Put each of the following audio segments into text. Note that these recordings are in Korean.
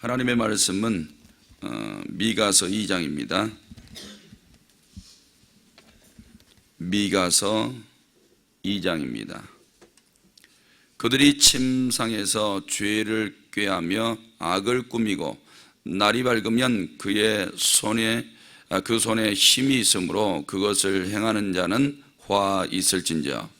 하나님의 말씀은 미가서 2장입니다. 미가서 2장입니다. 그들이 침상에서 죄를 꾀하며 악을 꾸미고 날이 밝으면 그 손에 힘이 있으므로 그것을 행하는 자는 화 있을진저.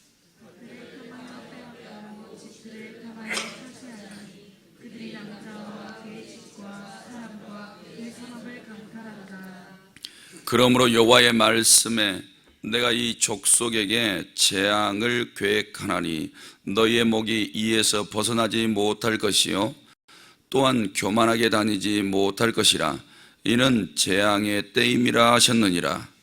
그러므로 여호와의 말씀에 내가 이 족속에게 재앙을 계획하나니 너희의 목이 이에서 벗어나지 못할 것이요 또한 교만하게 다니지 못할 것이라. 이는 재앙의 때임이라 하셨느니라.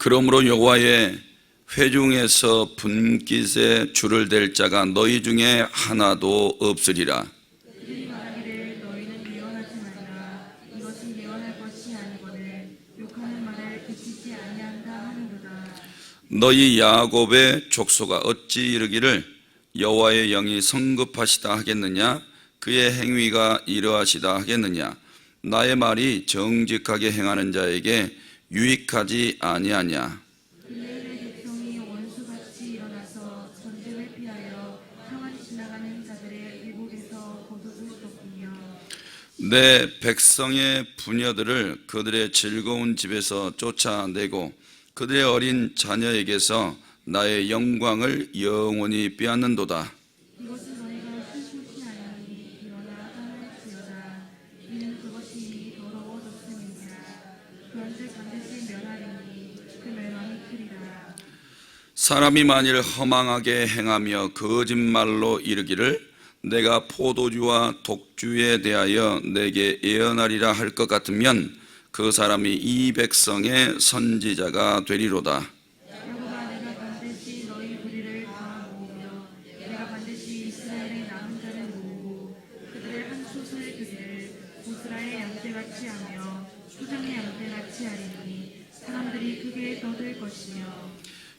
그러므로 여호와의 회중에서 분깃에 줄을 댈 자가 너희 중에 하나도 없으리라. 너희 야곱의 족속아 어찌 이르기를 여호와의 영이 성급하시다 하겠느냐, 그의 행위가 이러하시다 하겠느냐. 나의 말이 정직하게 행하는 자에게 유익하지 아니하냐. 내 백성의 부녀들을 그들의 즐거운 집에서 쫓아내고 그들의 어린 자녀에게서 나의 영광을 영원히 빼앗는도다. 사람이 만일 허망하게 행하며 거짓말로 이르기를 내가 포도주와 독주에 대하여 내게 예언하리라 할 것 같으면 그 사람이 이 백성의 선지자가 되리로다.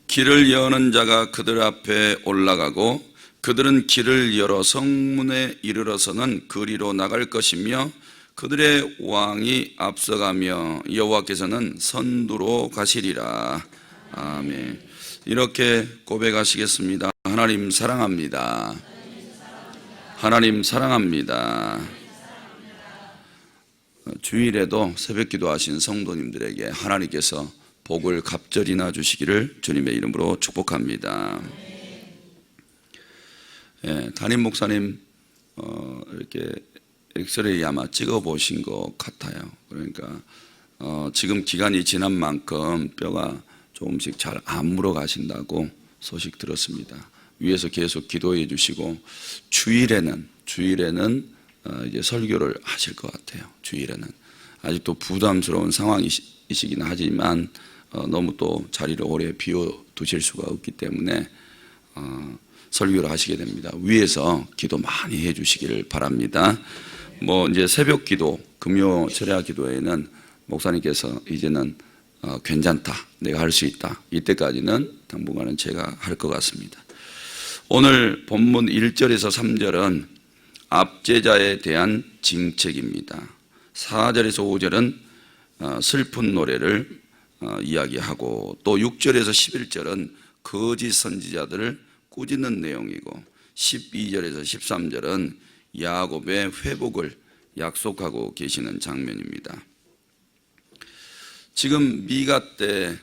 길을 여는 자가 그들 앞에 올라가고 그들은 길을 열어 성문에 이르러서는 그리로 나갈 것이며 그들의 왕이 앞서가며 여호와께서는 선두로 가시리라. 아멘. 이렇게 고백하시겠습니다. 하나님 사랑합니다. 하나님 사랑합니다. 주일에도 새벽기도 하신 성도님들에게 하나님께서 복을 갑절이나 주시기를 주님의 이름으로 축복합니다. 담임 목사님 이렇게 엑스레이 아마 찍어보신 것 같아요. 그러니까 지금 기간이 지난 만큼 뼈가 조금씩 잘 안 물어가신다고 소식 들었습니다. 위에서 계속 기도해 주시고 주일에는 이제 설교를 하실 것 같아요. 주일에는 아직도 부담스러운 상황이시긴 하지만 너무 또 자리를 오래 비워두실 수가 없기 때문에 설교를 하시게 됩니다. 위에서 기도 많이 해주시기를 바랍니다. 이제 새벽 기도, 금요 철야 기도에는 목사님께서 이제는 괜찮다, 내가 할 수 있다, 이때까지는 당분간은 제가 할 것 같습니다. 오늘 본문 1절에서 3절은 압제자에 대한 징책입니다. 4절에서 5절은 슬픈 노래를 이야기하고 또 6절에서 11절은 거짓 선지자들을 꾸짖는 내용이고 12절에서 13절은 야곱의 회복을 약속하고 계시는 장면입니다. 지금 미가 때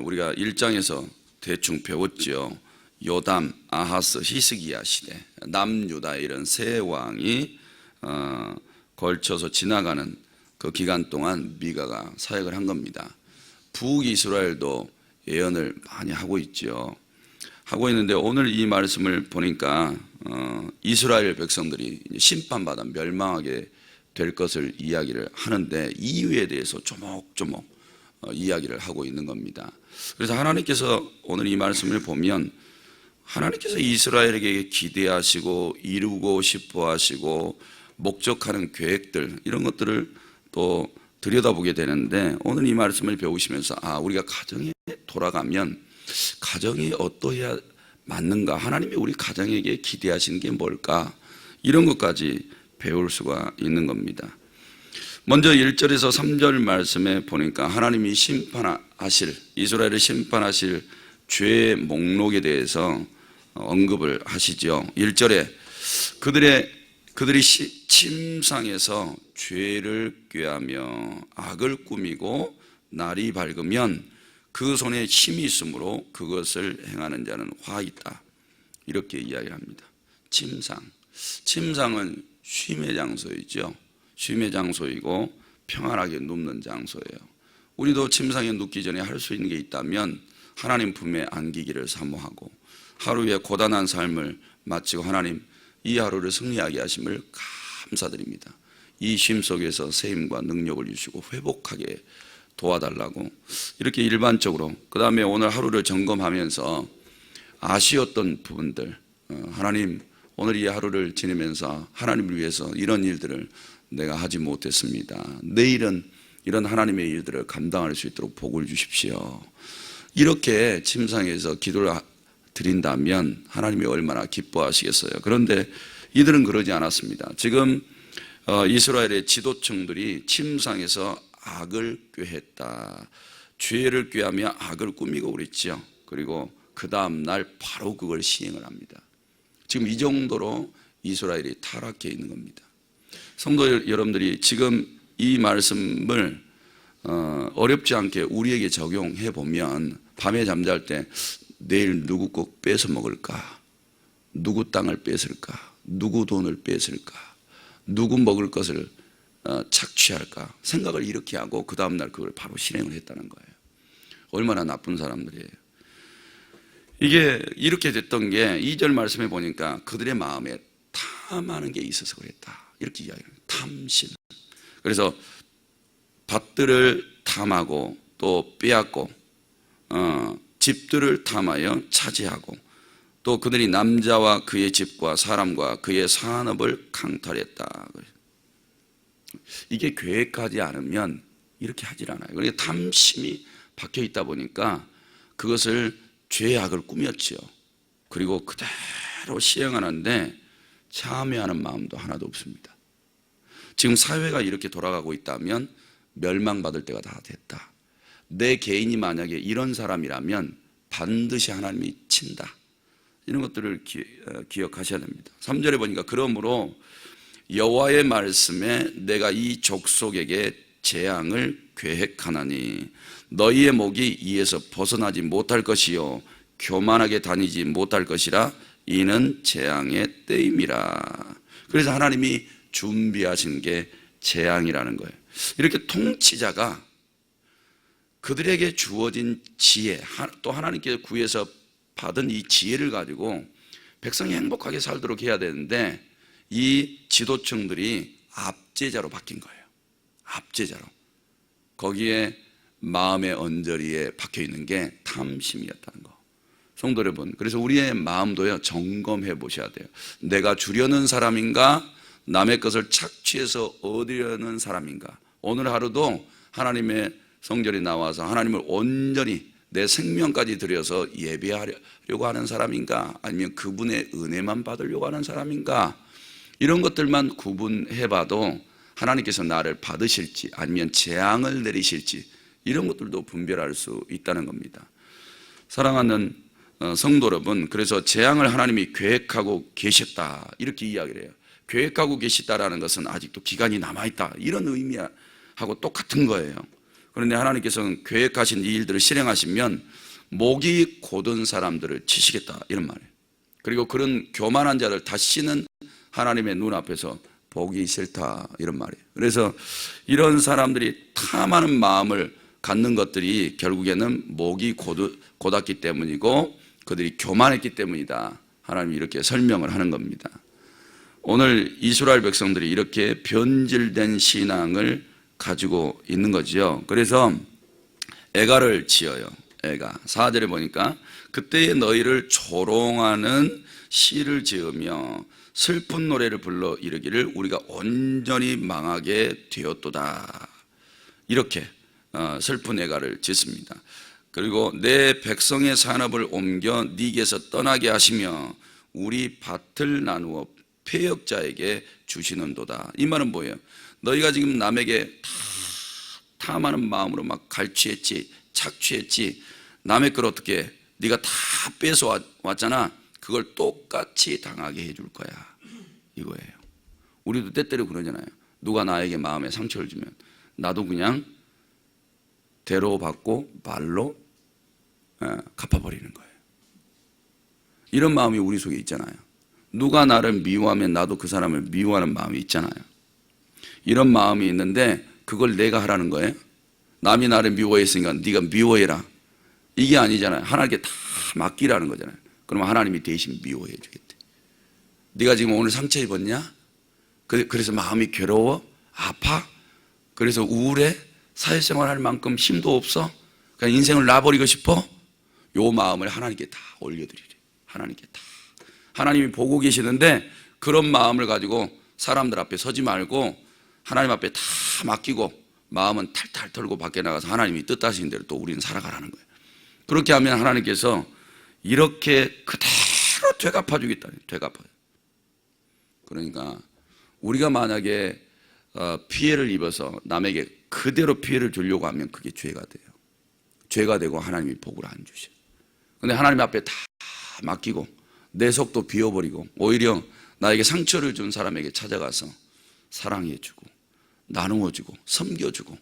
우리가 1장에서 대충 배웠죠. 요담, 아하스, 히스기야 시대, 남유다 이런 세 왕이 걸쳐서 지나가는 그 기간 동안 미가가 사역을 한 겁니다. 북이스라엘도 예언을 많이 하고 있죠. 하고 있는데 오늘 이 말씀을 보니까 이스라엘 백성들이 심판받아 멸망하게 될 것을 이야기를 하는데 이유에 대해서 조목조목 이야기를 하고 있는 겁니다. 그래서 하나님께서 오늘 이 말씀을 보면 하나님께서 이스라엘에게 기대하시고 이루고 싶어 하시고 목적하는 계획들, 이런 것들을 또 들여다보게 되는데, 오늘 이 말씀을 배우시면서 우리가 가정에 돌아가면 가정이 어떠해야 맞는가, 하나님이 우리 가정에게 기대하시는 게 뭘까, 이런 것까지 배울 수가 있는 겁니다. 먼저 1절에서 3절 말씀에 보니까 하나님이 심판하실, 이스라엘을 심판하실 죄의 목록에 대해서 언급을 하시죠. 1절에 그들이 침상에서 죄를 꾀하며 악을 꾸미고 날이 밝으면 그 손에 힘이 있으므로 그것을 행하는 자는 화 있다, 이렇게 이야기합니다. 침상은 쉼의 장소이죠. 쉼의 장소이고 평안하게 눕는 장소예요. 우리도 침상에 눕기 전에 할 수 있는 게 있다면 하나님 품에 안기기를 사모하고, 하루의 고단한 삶을 마치고 하나님 이 하루를 승리하게 하심을 감사드립니다. 이 쉼 속에서 새 힘과 능력을 주시고 회복하게 도와달라고, 이렇게 일반적으로, 그 다음에 오늘 하루를 점검하면서 아쉬웠던 부분들, 하나님 오늘 이 하루를 지내면서 하나님을 위해서 이런 일들을 내가 하지 못했습니다. 내일은 이런 하나님의 일들을 감당할 수 있도록 복을 주십시오. 이렇게 침상에서 기도를 드린다면 하나님이 얼마나 기뻐하시겠어요. 그런데 이들은 그러지 않았습니다. 지금 이스라엘의 지도층들이 침상에서 악을 꾀했다, 죄를 꾀하며 악을 꾸미고 그랬죠. 그리고 그 다음 날 바로 그걸 시행을 합니다. 지금 이 정도로 이스라엘이 타락해 있는 겁니다. 성도 여러분들이 지금 이 말씀을 어렵지 않게 우리에게 적용해 보면, 밤에 잠잘 때 내일 누구 꼭 뺏어 먹을까, 누구 땅을 뺏을까, 누구 돈을 뺏을까, 누구 먹을 것을 착취할까 생각을 이렇게 하고 그 다음날 그걸 바로 실행을 했다는 거예요. 얼마나 나쁜 사람들이에요. 이게 이렇게 됐던 게 2절 말씀에 보니까 그들의 마음에 탐하는 게 있어서 그랬다, 이렇게 이야기합니다. 탐심. 그래서 밭들을 탐하고 또 빼앗고 집들을 탐하여 차지하고, 또 그들이 남자와 그의 집과 사람과 그의 산업을 강탈했다. 이게 계획하지 않으면 이렇게 하질 않아요. 그러니까 탐심이 박혀 있다 보니까 그것을 죄악을 꾸몄지요. 그리고 그대로 시행하는데 참여하는 마음도 하나도 없습니다. 지금 사회가 이렇게 돌아가고 있다면 멸망받을 때가 다 됐다. 내 개인이 만약에 이런 사람이라면 반드시 하나님이 친다, 이런 것들을 기억하셔야 됩니다. 3절에 보니까 그러므로 여호와의 말씀에 내가 이 족속에게 재앙을 계획하나니 너희의 목이 이에서 벗어나지 못할 것이요 교만하게 다니지 못할 것이라, 이는 재앙의 때임이라. 그래서 하나님이 준비하신 게 재앙이라는 거예요. 이렇게 통치자가 그들에게 주어진 지혜, 또 하나님께서 구해서 받은 이 지혜를 가지고 백성이 행복하게 살도록 해야 되는데, 이 지도층들이 압제자로 바뀐 거예요. 압제자로. 거기에 마음의 언저리에 박혀 있는 게 탐심이었다는 거. 성도 여러분, 그래서 우리의 마음도요, 점검해 보셔야 돼요. 내가 주려는 사람인가, 남의 것을 착취해서 얻으려는 사람인가. 오늘 하루도 하나님의 성전에 나와서 하나님을 온전히 내 생명까지 들여서 예배하려고 하는 사람인가, 아니면 그분의 은혜만 받으려고 하는 사람인가, 이런 것들만 구분해 봐도 하나님께서 나를 받으실지 아니면 재앙을 내리실지, 이런 것들도 분별할 수 있다는 겁니다. 사랑하는 성도 여러분, 그래서 재앙을 하나님이 계획하고 계셨다, 이렇게 이야기를 해요. 계획하고 계시다라는 것은 아직도 기간이 남아있다, 이런 의미하고 똑같은 거예요. 그런데 하나님께서는 계획하신 이 일들을 실행하시면 목이 곧은 사람들을 치시겠다, 이런 말이에요. 그리고 그런 교만한 자를 다시는 하나님의 눈앞에서 보기 싫다, 이런 말이에요. 그래서 이런 사람들이 탐하는 마음을 갖는 것들이 결국에는 목이 곧았기 때문이고 그들이 교만했기 때문이다, 하나님이 이렇게 설명을 하는 겁니다. 오늘 이스라엘 백성들이 이렇게 변질된 신앙을 가지고 있는 거죠. 그래서 애가를 지어요. 애가. 4절에 보니까 그때의 너희를 조롱하는 시를 지으며 슬픈 노래를 불러 이르기를 우리가 온전히 망하게 되었도다. 이렇게 슬픈 애가를 짓습니다. 그리고 내 백성의 산업을 옮겨 네게서 떠나게 하시며 우리 밭을 나누어 패역자에게 주시는도다. 이 말은 뭐예요? 너희가 지금 남에게 다 탐하는 마음으로 막 갈취했지, 착취했지, 남의 걸 어떻게 네가 다 뺏어 왔잖아. 그걸 똑같이 당하게 해줄 거야. 이거예요. 우리도 때때로 그러잖아요. 누가 나에게 마음에 상처를 주면 나도 그냥 대로 받고 말로 갚아버리는 거예요. 이런 마음이 우리 속에 있잖아요. 누가 나를 미워하면 나도 그 사람을 미워하는 마음이 있잖아요. 이런 마음이 있는데 그걸 내가 하라는 거예요. 남이 나를 미워했으니까 네가 미워해라. 이게 아니잖아요. 하나님께 다 맡기라는 거잖아요. 그러면 하나님이 대신 미워해 주겠대. 네가 지금 오늘 상처 입었냐? 그래서 마음이 괴로워? 아파? 그래서 우울해? 사회생활 할 만큼 힘도 없어? 그냥 인생을 놔버리고 싶어? 요 마음을 하나님께 다 올려드리래. 하나님께 다. 하나님이 보고 계시는데 그런 마음을 가지고 사람들 앞에 서지 말고 하나님 앞에 다 맡기고 마음은 탈탈 털고 밖에 나가서 하나님이 뜻하신 대로 또 우리는 살아가라는 거예요. 그렇게 하면 하나님께서 이렇게 그대로 되갚아 주겠다는, 되갚아요. 그러니까 우리가 만약에 피해를 입어서 남에게 그대로 피해를 주려고 하면 그게 죄가 돼요. 죄가 되고 하나님이 복을 안 주셔요. 근데 하나님 앞에 다 맡기고 내 속도 비워버리고 오히려 나에게 상처를 준 사람에게 찾아가서 사랑해주고 나누어주고 섬겨주고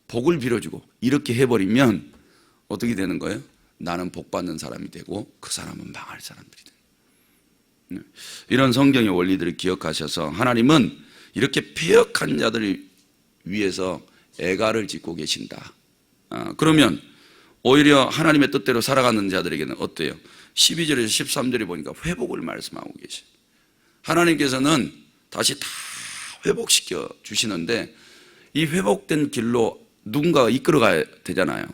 복을 빌어주고 이렇게 해버리면 어떻게 되는 거예요? 나는 복받는 사람이 되고 그 사람은 망할 사람들이 돼요. 이런 성경의 원리들을 기억하셔서 하나님은 이렇게 패역한 자들을 위해서 애가를 짓고 계신다. 그러면 오히려 하나님의 뜻대로 살아가는 자들에게는 어때요? 12절에서 13절에 보니까 회복을 말씀하고 계셔요. 하나님께서는 다시 다 회복시켜 주시는데 이 회복된 길로 누군가가 이끌어가야 되잖아요.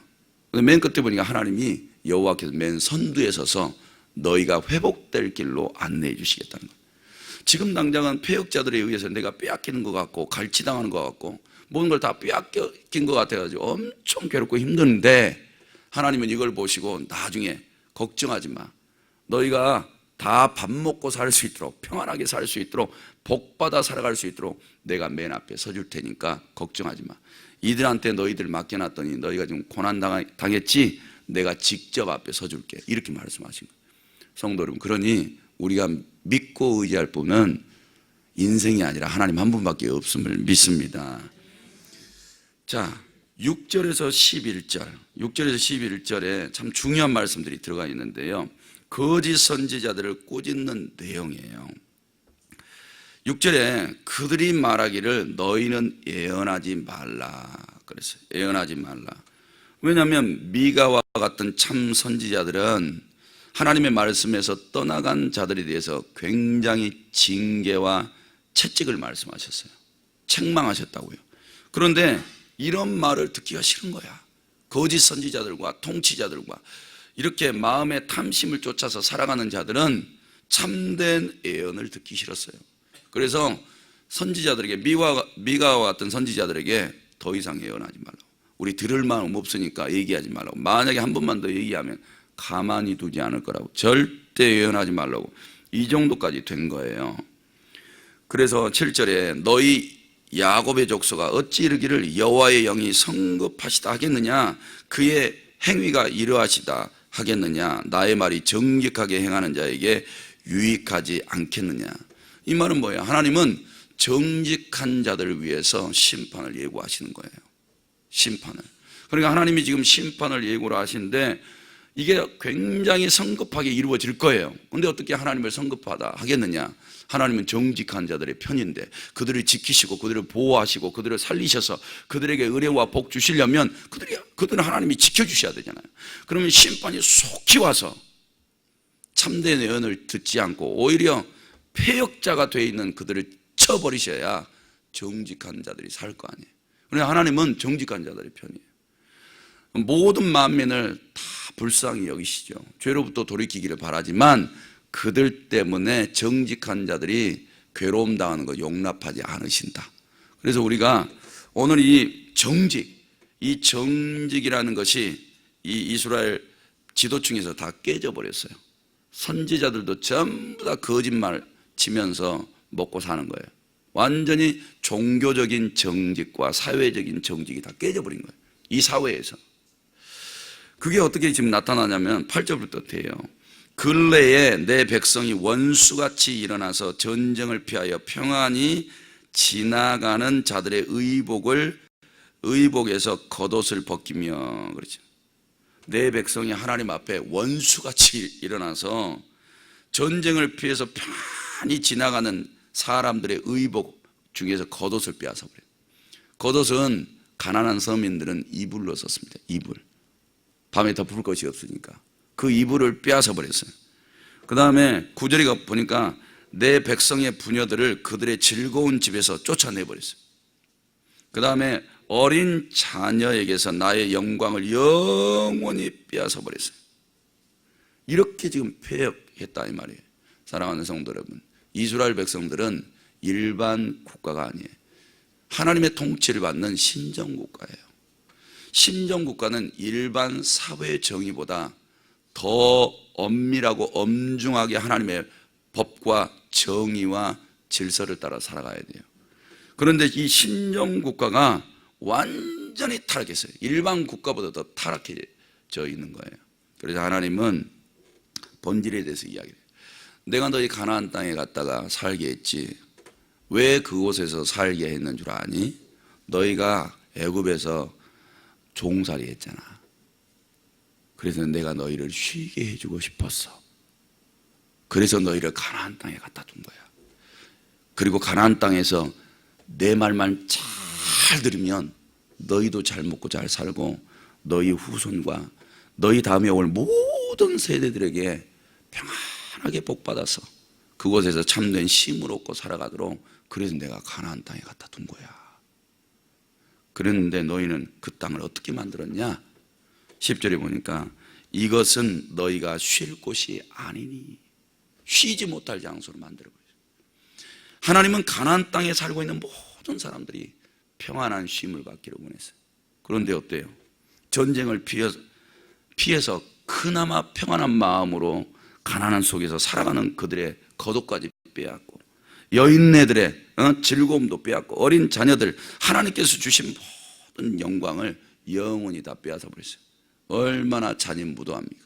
맨 끝에 보니까 하나님이 여호와께서 맨 선두에 서서 너희가 회복될 길로 안내해 주시겠다는 거예요. 지금 당장은 폐역자들에 의해서 내가 빼앗기는 것 같고 갈취당하는 것 같고 모든 걸 다 빼앗긴 것 같아가지고 엄청 괴롭고 힘든데 하나님은 이걸 보시고 나중에 걱정하지 마. 너희가 다 밥 먹고 살 수 있도록 평안하게 살 수 있도록 복받아 살아갈 수 있도록 내가 맨 앞에 서줄 테니까 걱정하지 마. 이들한테 너희들 맡겨놨더니 너희가 지금 고난당했지 내가 직접 앞에 서줄게. 이렇게 말씀하신 거예요. 성도 여러분, 그러니 우리가 믿고 의지할 분은 인생이 아니라 하나님 한 분밖에 없음을 믿습니다. 자, 6절에서 11절에 참 중요한 말씀들이 들어가 있는데요. 거짓 선지자들을 꾸짖는 내용이에요. 6절에 그들이 말하기를 너희는 예언하지 말라 그랬어요. 예언하지 말라. 왜냐하면 미가와 같은 참 선지자들은 하나님의 말씀에서 떠나간 자들에 대해서 굉장히 징계와 채찍을 말씀하셨어요. 책망하셨다고요. 그런데 이런 말을 듣기가 싫은 거야. 거짓 선지자들과 통치자들과 이렇게 마음의 탐심을 쫓아서 살아가는 자들은 참된 예언을 듣기 싫었어요. 그래서 선지자들에게 미가와 같은 선지자들에게 더 이상 예언하지 말라고. 우리 들을 마음 없으니까 얘기하지 말라고. 만약에 한 번만 더 얘기하면 가만히 두지 않을 거라고. 절대 예언하지 말라고. 이 정도까지 된 거예요. 그래서 7절에 너희 야곱의 족속아 어찌 이르기를 여호와의 영이 성급하시다 하겠느냐, 그의 행위가 이러하시다 하겠느냐, 나의 말이 정직하게 행하는 자에게 유익하지 않겠느냐. 이 말은 뭐예요? 하나님은 정직한 자들을 위해서 심판을 예고하시는 거예요. 심판을. 그러니까 하나님이 지금 심판을 예고를 하시는데 이게 굉장히 성급하게 이루어질 거예요. 그런데 어떻게 하나님을 성급하다 하겠느냐? 하나님은 정직한 자들의 편인데 그들을 지키시고 그들을 보호하시고 그들을 살리셔서 그들에게 은혜와 복 주시려면 그들은 하나님이 지켜주셔야 되잖아요. 그러면 심판이 속히 와서 참된 예언을 듣지 않고 오히려 폐역자가 되어 있는 그들을 쳐버리셔야 정직한 자들이 살 거 아니에요. 그러나 하나님은 정직한 자들의 편이에요. 모든 만민을 다 불쌍히 여기시죠. 죄로부터 돌이키기를 바라지만 그들 때문에 정직한 자들이 괴로움 당하는 거 용납하지 않으신다. 그래서 우리가 오늘 이 정직이라는 것이 이 이스라엘 지도층에서 다 깨져버렸어요. 선지자들도 전부 다 거짓말 치면서 먹고 사는 거예요. 완전히 종교적인 정직과 사회적인 정직이 다 깨져버린 거예요. 이 사회에서. 그게 어떻게 지금 나타나냐면 8절부터 돼요. 근래에 내 백성이 원수같이 일어나서 전쟁을 피하여 평안히 지나가는 자들의 의복에서 겉옷을 벗기며, 그렇죠. 내 백성이 하나님 앞에 원수같이 일어나서 전쟁을 피해서 편히 지나가는 사람들의 의복 중에서 겉옷을 빼앗아 버려요. 겉옷은 가난한 서민들은 이불로 썼습니다. 이불. 밤에 덮을 것이 없으니까 그 이불을 빼앗아 버렸어요. 그 다음에 9절에 보니까 내 백성의 부녀들을 그들의 즐거운 집에서 쫓아내버렸어요. 그 다음에 어린 자녀에게서 나의 영광을 영원히 빼앗아 버렸어요. 이렇게 지금 폐역했다 이 말이에요. 사랑하는 성도 여러분, 이스라엘 백성들은 일반 국가가 아니에요. 하나님의 통치를 받는 신정국가예요. 신정국가는 일반 사회 정의보다 더 엄밀하고 엄중하게 하나님의 법과 정의와 질서를 따라 살아가야 돼요. 그런데 이 신정국가가 완전히 타락했어요. 일반 국가보다 더 타락해져 있는 거예요. 그래서 하나님은 본질에 대해서 이야기해요. 내가 너희 가나안 땅에 갔다가 살게 했지. 왜 그곳에서 살게 했는 줄 아니? 너희가 애굽에서 종살이 했잖아. 그래서 내가 너희를 쉬게 해주고 싶었어. 그래서 너희를 가나안 땅에 갖다 둔 거야. 그리고 가나안 땅에서 내 말만 잘 들으면 너희도 잘 먹고 잘 살고 너희 후손과 너희 다음에 올 모든 세대들에게 평안하게 복받아서 그곳에서 참된 쉼을 얻고 살아가도록, 그래서 내가 가나안 땅에 갖다 둔 거야. 그랬는데 너희는 그 땅을 어떻게 만들었냐? 10절에 보니까 이것은 너희가 쉴 곳이 아니니, 쉬지 못할 장소로 만들어버렸어요. 하나님은 가나안 땅에 살고 있는 모든 사람들이 평안한 쉼을 받기를 원했어요. 그런데 어때요? 전쟁을 피해서 그나마 평안한 마음으로 가난한 속에서 살아가는 그들의 겉옷까지 빼앗고, 여인네들의 즐거움도 빼앗고, 어린 자녀들, 하나님께서 주신 모든 영광을 영원히 다 빼앗아 버렸어요. 얼마나 잔인무도합니까?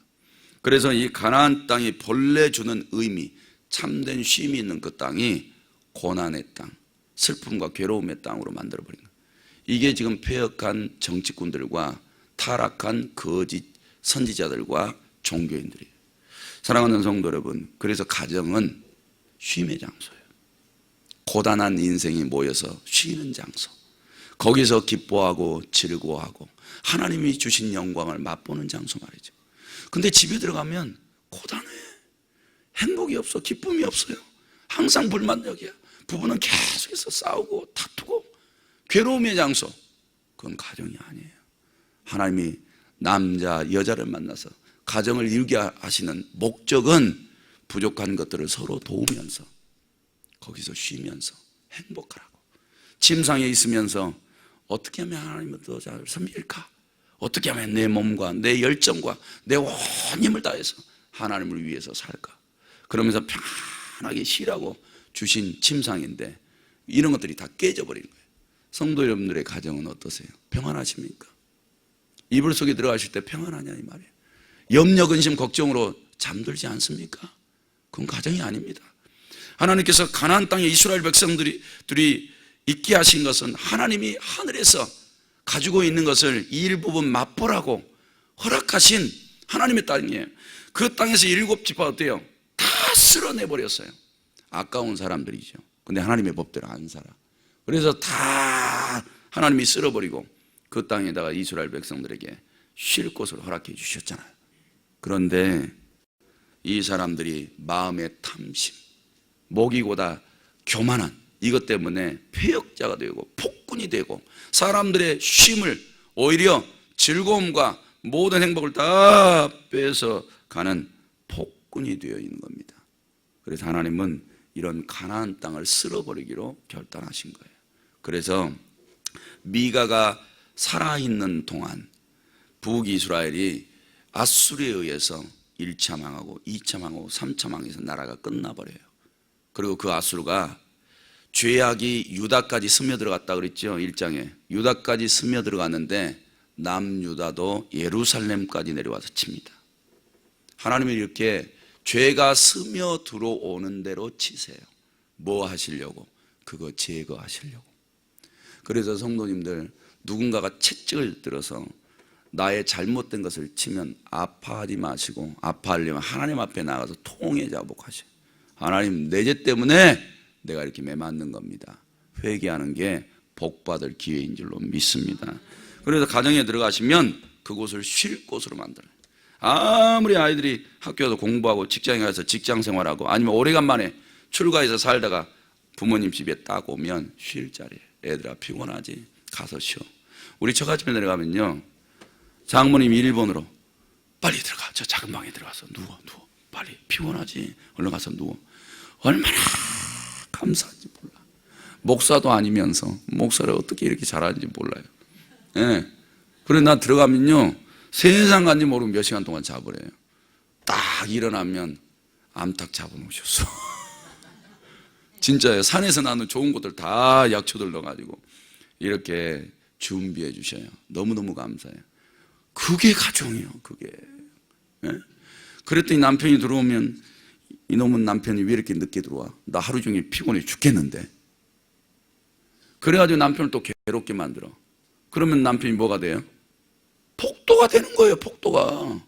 그래서 이 가나안 땅이 본래 주는 의미, 참된 쉼이 있는 그 땅이 고난의 땅, 슬픔과 괴로움의 땅으로 만들어버린 거예요. 이게 지금 폐역한 정치꾼들과 타락한 거짓 선지자들과 종교인들이에요. 사랑하는 성도 여러분, 그래서 가정은 쉼의 장소예요. 고단한 인생이 모여서 쉬는 장소, 거기서 기뻐하고 즐거워하고 하나님이 주신 영광을 맛보는 장소 말이죠. 근데 집에 들어가면 고단해. 행복이 없어. 기쁨이 없어요. 항상 불만족이야. 부부는 계속해서 싸우고 다투고 괴로움의 장소. 그건 가정이 아니에요. 하나님이 남자, 여자를 만나서 가정을 이루게 하시는 목적은 부족한 것들을 서로 도우면서 거기서 쉬면서 행복하라고, 침상에 있으면서 어떻게 하면 하나님을 더 잘 섬길까? 어떻게 하면 내 몸과 내 열정과 내 온 힘을 다해서 하나님을 위해서 살까? 그러면서 편하게 쉬라고 주신 침상인데 이런 것들이 다 깨져버린 거예요. 성도 여러분들의 가정은 어떠세요? 평안하십니까? 이불 속에 들어가실 때 평안하냐 이 말이에요. 염려, 근심, 걱정으로 잠들지 않습니까? 그건 가정이 아닙니다. 하나님께서 가나안 땅에 이스라엘 백성들이 있게 하신 것은 하나님이 하늘에서 가지고 있는 것을 일부분 맛보라고 허락하신 하나님의 땅이에요. 그 땅에서 7지파 어때요? 다 쓸어내버렸어요. 아까운 사람들이죠. 근데 하나님의 법대로 안 살아. 그래서 다 하나님이 쓸어버리고 그 땅에다가 이스라엘 백성들에게 쉴 곳을 허락해 주셨잖아요. 그런데 이 사람들이 마음의 탐심, 목이보다 교만한 이것 때문에 폐역자가 되고 폭군이 되고 사람들의 쉼을, 오히려 즐거움과 모든 행복을 다 빼서 가는 폭군이 되어 있는 겁니다. 그래서 하나님은 이런 가나안 땅을 쓸어버리기로 결단하신 거예요. 그래서 미가가 살아있는 동안 북이스라엘이 아수르에 의해서 1차 망하고 2차 망하고 3차 망해서 나라가 끝나버려요. 그리고 그 아수르가 죄악이 유다까지 스며들어갔다 그랬죠. 1장에 유다까지 스며들어갔는데 남유다도 예루살렘까지 내려와서 칩니다. 하나님은 이렇게 죄가 스며들어오는 대로 치세요. 뭐 하시려고? 그거 제거하시려고. 그래서 성도님들, 누군가가 채찍을 들어서 나의 잘못된 것을 치면 아파하지 마시고, 아파하려면 하나님 앞에 나가서 통해 자복하셔요. 하나님, 내 죄 때문에 내가 이렇게 매 맞는 겁니다. 회개하는 게 복받을 기회인 줄로 믿습니다. 그래서 가정에 들어가시면 그곳을 쉴 곳으로 만들어요. 아무리 아이들이 학교 가서 공부하고 직장에 가서 직장 생활하고 아니면 오래간만에 출가해서 살다가 부모님 집에 딱 오면 쉴 자리에, 애들아 피곤하지? 가서 쉬어. 우리 처갓집에 내려가면요, 장모님이 일본으로 빨리 들어가, 저 작은 방에 들어가서 누워 빨리, 피곤하지? 얼른 가서 누워. 얼마나 감사한지 몰라. 목사도 아니면서 목사를 어떻게 이렇게 잘하는지 몰라요. 예. 그래 나 들어가면요, 세상 간지 모르고 몇 시간 동안 자버려요. 딱 일어나면 암탉 잡아놓으셨어. 진짜예요. 산에서 나는 좋은 것들 다 약초들 넣어가지고 이렇게 준비해 주셔요. 너무너무 감사해요. 그게 가정이에요. 그게. 예? 그랬더니 남편이 들어오면, 이놈은 남편이 왜 이렇게 늦게 들어와? 나 하루 종일 피곤해 죽겠는데. 그래가지고 남편을 또 괴롭게 만들어. 그러면 남편이 뭐가 돼요? 폭도가 되는 거예요. 폭도가.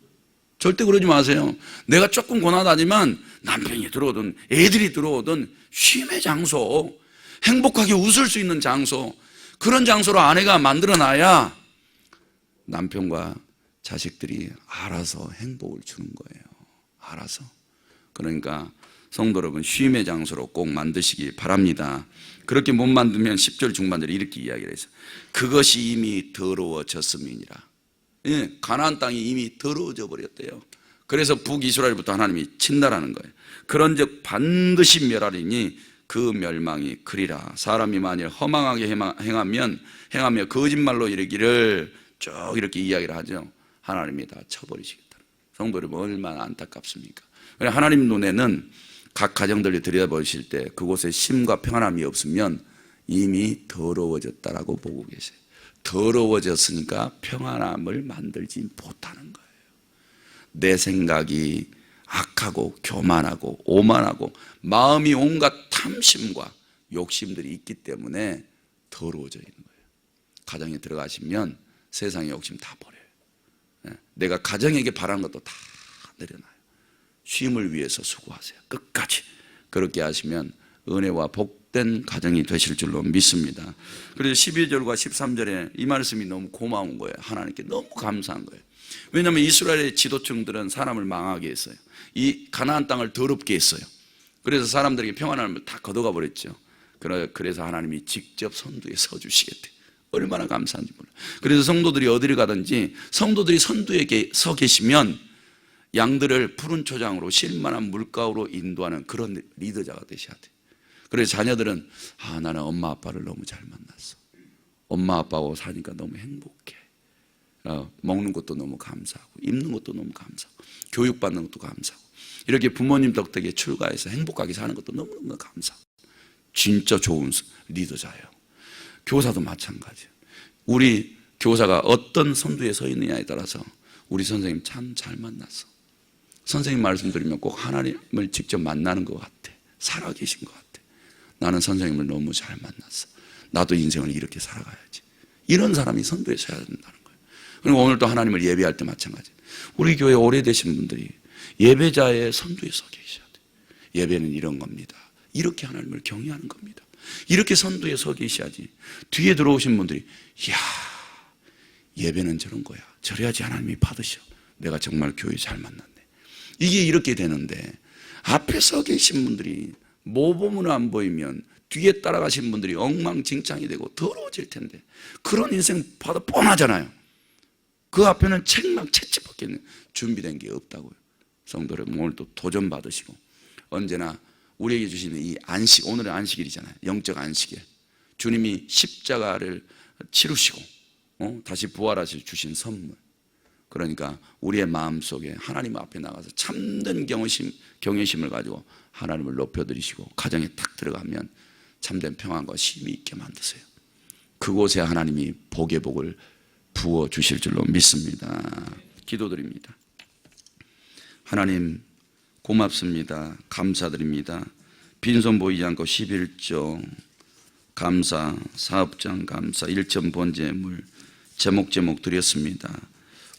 절대 그러지 마세요. 내가 조금 고난하지만 남편이 들어오든 애들이 들어오든 쉼의 장소, 행복하게 웃을 수 있는 장소, 그런 장소로 아내가 만들어놔야 남편과 자식들이 알아서 행복을 주는 거예요. 알아서. 그러니까 성도 여러분, 쉼의 장소로 꼭 만드시기 바랍니다. 그렇게 못 만들면 10절 중반절에 이렇게 이야기를 했어요. 그것이 이미 더러워졌음이니라. 예, 가나안 땅이 이미 더러워져 버렸대요. 그래서 북이스라엘부터 하나님이 친다라는 거예요. 그런즉 반드시 멸하리니 그 멸망이 그리라. 사람이 만일 허망하게 행하며 거짓말로 이르기를 쭉 이렇게 이야기를 하죠. 하나님이 다 쳐버리시겠다. 성도 여러분, 얼마나 안타깝습니까? 하나님 눈에는 각 가정들이 들여다보실 때 그곳에 쉼과 평안함이 없으면 이미 더러워졌다라고 보고 계세요. 더러워졌으니까 평안함을 만들지 못하는 거예요. 내 생각이 악하고 교만하고 오만하고 마음이 온갖 탐심과 욕심들이 있기 때문에 더러워져 있는 거예요. 가정에 들어가시면 세상의 욕심 다 버려요. 내가 가정에게 바라는 것도 다 내려놔요. 쉼을 위해서 수고하세요. 끝까지. 그렇게 하시면 은혜와 복된 가정이 되실 줄로 믿습니다. 그래서 12절과 13절에 이 말씀이 너무 고마운 거예요. 하나님께 너무 감사한 거예요. 왜냐하면 이스라엘의 지도층들은 사람을 망하게 했어요. 이 가나안 땅을 더럽게 했어요. 그래서 사람들에게 평안함을 다 걷어가 버렸죠. 그래서 하나님이 직접 선두에 서주시겠대. 얼마나 감사한지 몰라요. 그래서 성도들이 어디를 가든지 성도들이 선두에 서 계시면 양들을 푸른 초장으로 쉴만한 물가로 인도하는 그런 리더자가 되셔야 돼요. 그래서 자녀들은 나는 엄마 아빠를 너무 잘 만났어. 엄마 아빠하고 사니까 너무 행복해. 먹는 것도 너무 감사하고 입는 것도 너무 감사하고 교육받는 것도 감사하고 이렇게 부모님 덕택에 출가해서 행복하게 사는 것도 너무너무 감사하고 진짜 좋은 리더자예요. 교사도 마찬가지예요. 우리 교사가 어떤 선두에 서 있느냐에 따라서 우리 선생님 참 잘 만났어. 선생님 말씀 드리면 꼭 하나님을 직접 만나는 것 같아. 살아계신 것 같아. 나는 선생님을 너무 잘 만났어. 나도 인생을 이렇게 살아가야지. 이런 사람이 선두에 서야 된다는 거예요. 그리고 오늘도 하나님을 예배할 때 마찬가지예요. 우리 교회 오래되신 분들이 예배자의 선두에 서 계셔야 돼요. 예배는 이런 겁니다. 이렇게 하나님을 경외하는 겁니다. 이렇게 선두에 서 계셔야지. 뒤에 들어오신 분들이 이야, 예배는 저런 거야. 저래야지 하나님이 받으셔. 내가 정말 교회 잘 만났네. 이게 이렇게 되는데 앞에 서 계신 분들이 모범으로 안 보이면 뒤에 따라가신 분들이 엉망진창이 되고 더러워질 텐데 그런 인생 봐도 뻔하잖아요. 그 앞에는 책막 채찍밖에 준비된 게 없다고요. 성도 여러분, 오늘도 도전 받으시고 언제나 우리에게 주시는 이 안식, 오늘은 안식일이잖아요. 영적 안식일. 주님이 십자가를 치르시고 다시 부활하셔 주신 선물. 그러니까 우리의 마음속에 하나님 앞에 나가서 참된 경외심을 가지고 하나님을 높여드리시고 가정에 딱 들어가면 참된 평안과 쉼이 있게 만드세요. 그곳에 하나님이 복의 복을 부어주실 줄로 믿습니다. 기도드립니다. 하나님 고맙습니다. 감사드립니다. 빈손 보이지 않고 11조 감사, 사업장 감사, 일천 번제물 제목 드렸습니다.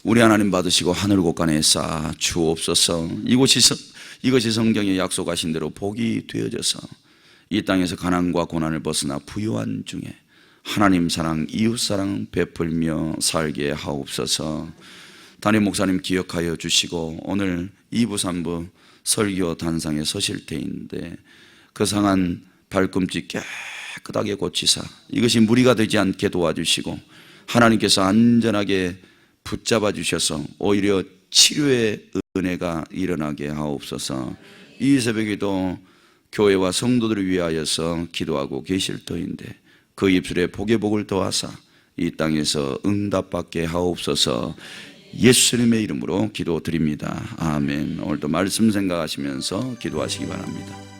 우리 하나님 받으시고 하늘 곳간에 쌓아 주옵소서. 이것이 성경에 약속하신 대로 복이 되어져서 이 땅에서 가난과 고난을 벗어나 부유한 중에 하나님 사랑, 이웃 사랑 베풀며 살게 하옵소서. 담임 목사님 기억하여 주시고 오늘 2부 3부 설교 단상에 서실 때인데 그 상한 발꿈치 깨끗하게 고치사 이것이 무리가 되지 않게 도와주시고 하나님께서 안전하게 붙잡아 주셔서 오히려 치료의 은혜가 일어나게 하옵소서. 이 새벽에도 교회와 성도들을 위하여서 기도하고 계실 터인데 그 입술에 복의 복을 더하사 이 땅에서 응답받게 하옵소서. 예수님의 이름으로 기도드립니다. 아멘. 오늘도 말씀 생각하시면서 기도하시기 바랍니다.